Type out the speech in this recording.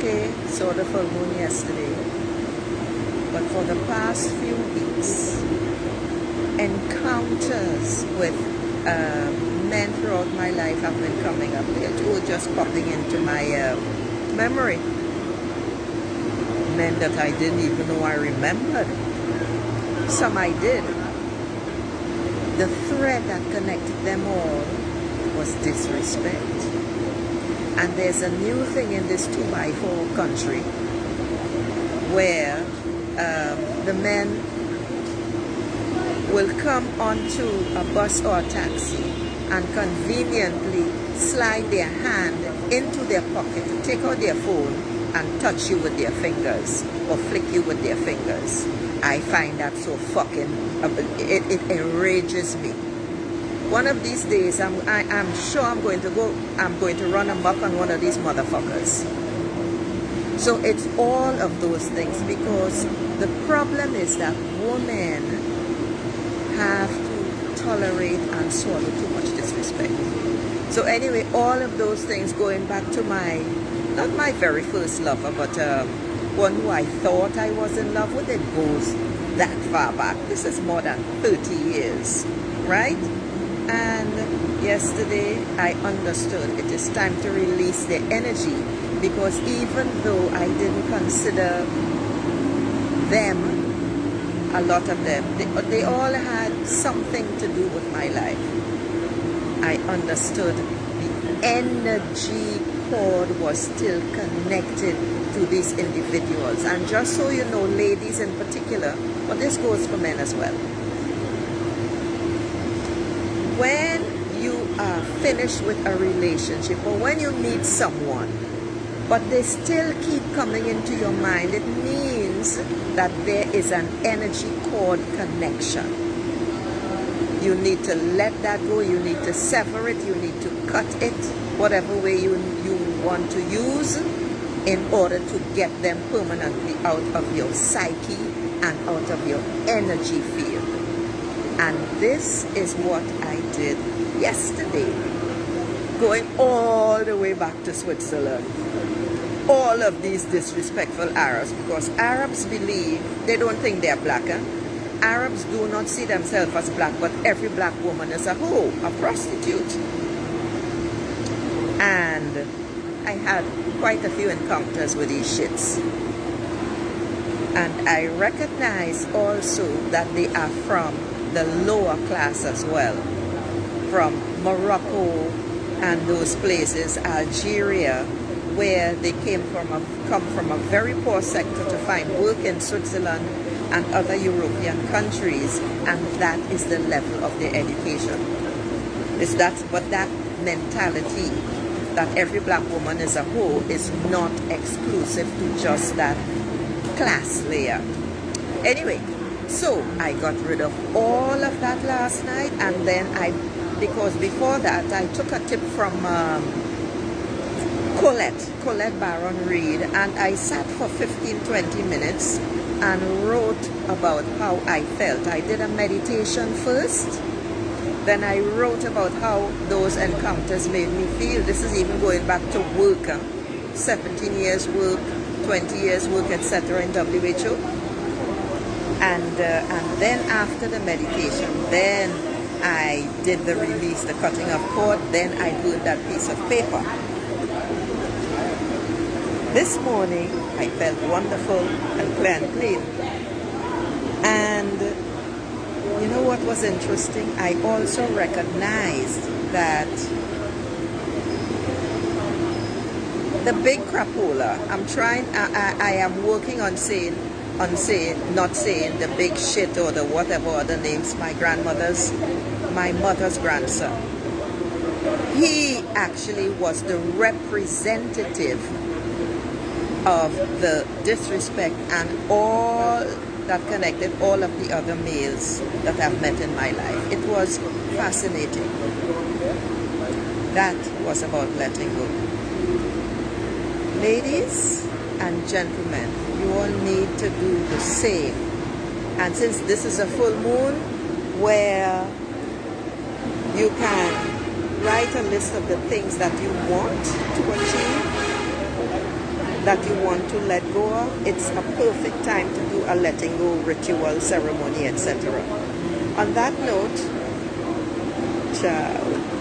okay, saw the full moon yesterday, but for the past few weeks, encounters with men throughout my life have been coming up. They were just popping into my memory. Men that I didn't even know I remembered. Some I did. The thread that connected them all was disrespect. And there's a new thing in this 2x4 country where the men will come onto a bus or a taxi and conveniently slide their hand into their pocket to take out their phone and touch you with their fingers or flick you with their fingers. I find that so fucking, it enrages me. One of these days, I'm sure I'm going to run amok on one of these motherfuckers. So it's all of those things, because the problem is that women have to tolerate and swallow too much disrespect. So anyway, all of those things going back to not my very first lover, but one who I thought I was in love with, it goes that far back. This is more than 30 years, right? And yesterday I understood it is time to release the energy, because even though I didn't consider them, a lot of them, they all had something to do with my life. I understood the energy cord was still connected to these individuals. And just so you know, ladies in particular, but this goes for men as well. When you are finished with a relationship, or when you meet someone, but they still keep coming into your mind, it means that there is an energy cord connection. You need to let that go, you need to sever it, you need to cut it, whatever way you want to use, in order to get them permanently out of your psyche and out of your energy field. And this is what I did yesterday, going all the way back to Switzerland. All of these disrespectful Arabs, because Arabs believe, they don't think they're black. Arabs do not see themselves as black, but every black woman is a hoe, a prostitute. And I had quite a few encounters with these shits. And I recognize also that they are from the lower class as well, from Morocco and those places, Algeria, where they come from a very poor sector to find work in Switzerland and other European countries, and that is the level of their education. But that mentality that every black woman is a hoe is not exclusive to just that class layer. Anyway, so I got rid of all of that last night, and then because before that I took a tip from Colette Baron Reid, and I sat for 15-20 minutes and wrote about how I felt. I did a meditation first, then I wrote about how those encounters made me feel. This is even going back to work, 17 years work, 20 years work, etc. in WHO. And then after the meditation, then I did the release, the cutting of cord, then I burned that piece of paper. This morning, I felt wonderful and clear and clean. And you know what was interesting? I also recognized that the big crapola, I am working on not saying the big shit or the whatever other names, my mother's grandson. He actually was the representative of the disrespect and all that connected all of the other males that I've met in my life. It was fascinating. That was about letting go. Ladies and gentlemen, you all need to do the same. And since this is a full moon where you can write a list of the things that you want to achieve, that you want to let go of, it's a perfect time to do a letting go ritual, ceremony, etc. On that note, ciao.